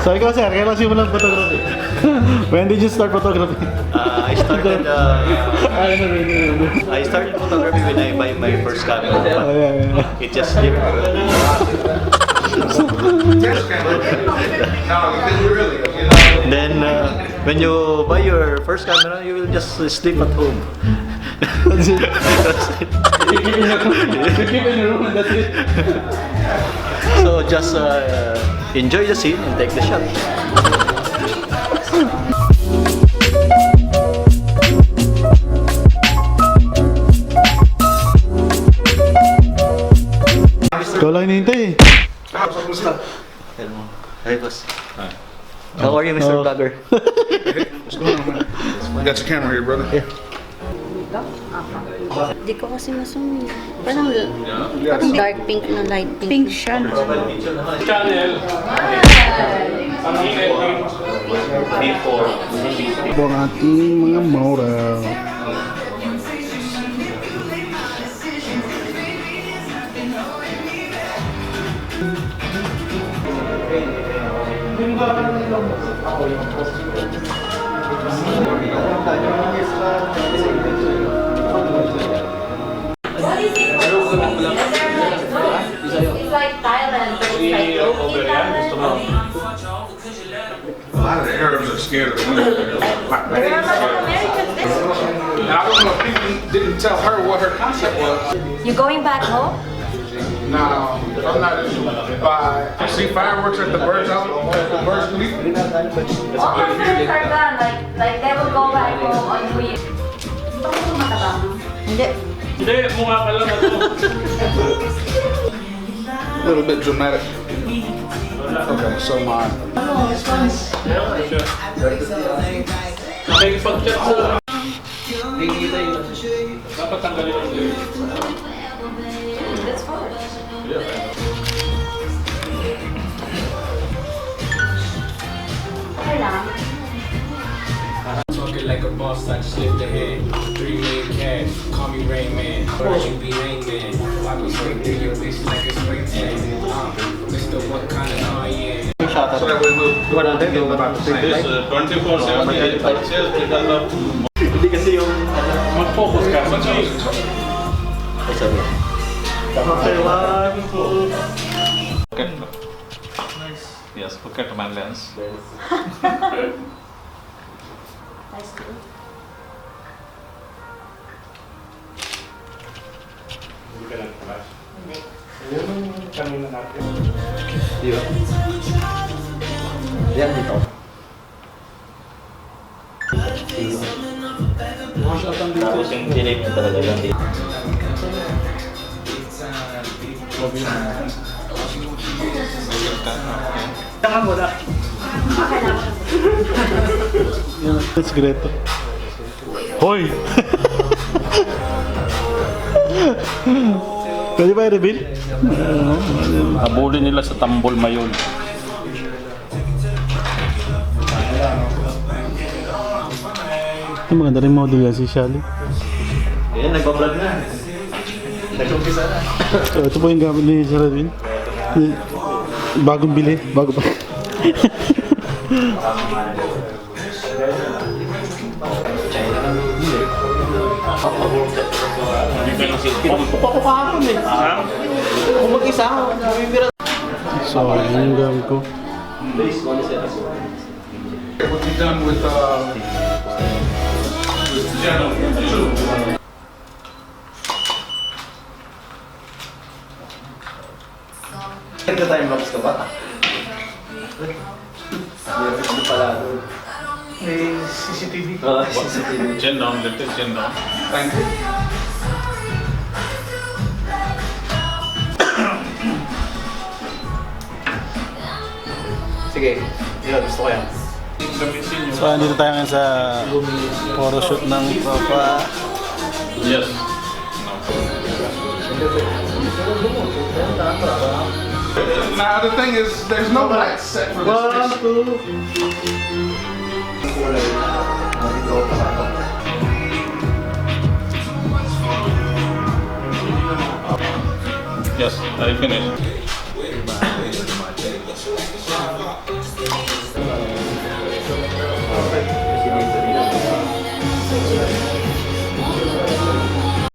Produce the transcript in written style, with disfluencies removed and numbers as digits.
So ikaw sir, kailan simulan photography? When did you start photography? I started photography when I buy my first camera. It just slipped. Then when you buy your first camera, you will just sleep at home. That's it. That's it. You keep in the room and that's it. So just enjoy the scene and take the shot. Ikaw lang hinihintay eh. Hello. Hi, boss. Hi. How are you, Mr. Vlogger? What's going on, man? You got your camera here, brother? Yeah. Di ko kasi masumi. Parang dark pink na light pink. Pink siya. Channel. Ito ang ating mga model. It's like Thailand, but it's like low-key Thailand. A lot of the Arabs are scared of the women. There are a lot of Americans. And I don't know if people didn't tell her what her concept was. You going back home? No, I'm not into it. See fireworks at the birds house, the birds leap. All my friends are gone. Like they will go back home on New Year. Hindi. Hindi, mukha ka lang ito. A little bit dramatic. Okay, so my. Nakikipag-chat ko. Dapat tanggalin ang layer. That's fine. Okay lang. Talking like a boss, I just lift the head. 3 million cash, call me Rain Man. You be Rain Man. I go straight through your bitch like a spray tan. Mr. What kind of yeah. So that way we'll do about the same. This 24/7 sales because of Hindi kasi yung mag-focus ka sa cheese. Okay, Yes, look at my lens. Nice to meet you. Hindi ka nag-flash. Hindi. Ayun yung kanina natin. Di ba? Yan dito. Tapos yung delay mo talaga lang dito. Saka mo na. That's great. Hoy! Pwede ba i-reveal? Abulin nila sa tambol mayon. Yung maganda rin model yan si Shally. Ayan, nagpa-vlog na. Nag-umpisa na. So, ito po yung gamit ni Sharadwin. Bagong bili. Bago pa. Kung mag-isa ako, bumibira. So, yun yung gamit ko. What you done with Nagka-time lapse ka ba? Ano pala? May CCTV. CCTV. Chin down, lift it, chin down. Thank you. Sige, yun, gusto ko yan. So, andito tayo ngayon sa photoshoot ng Papa. Yes. Now the thing is, there's no light set for this. Yes, I finished.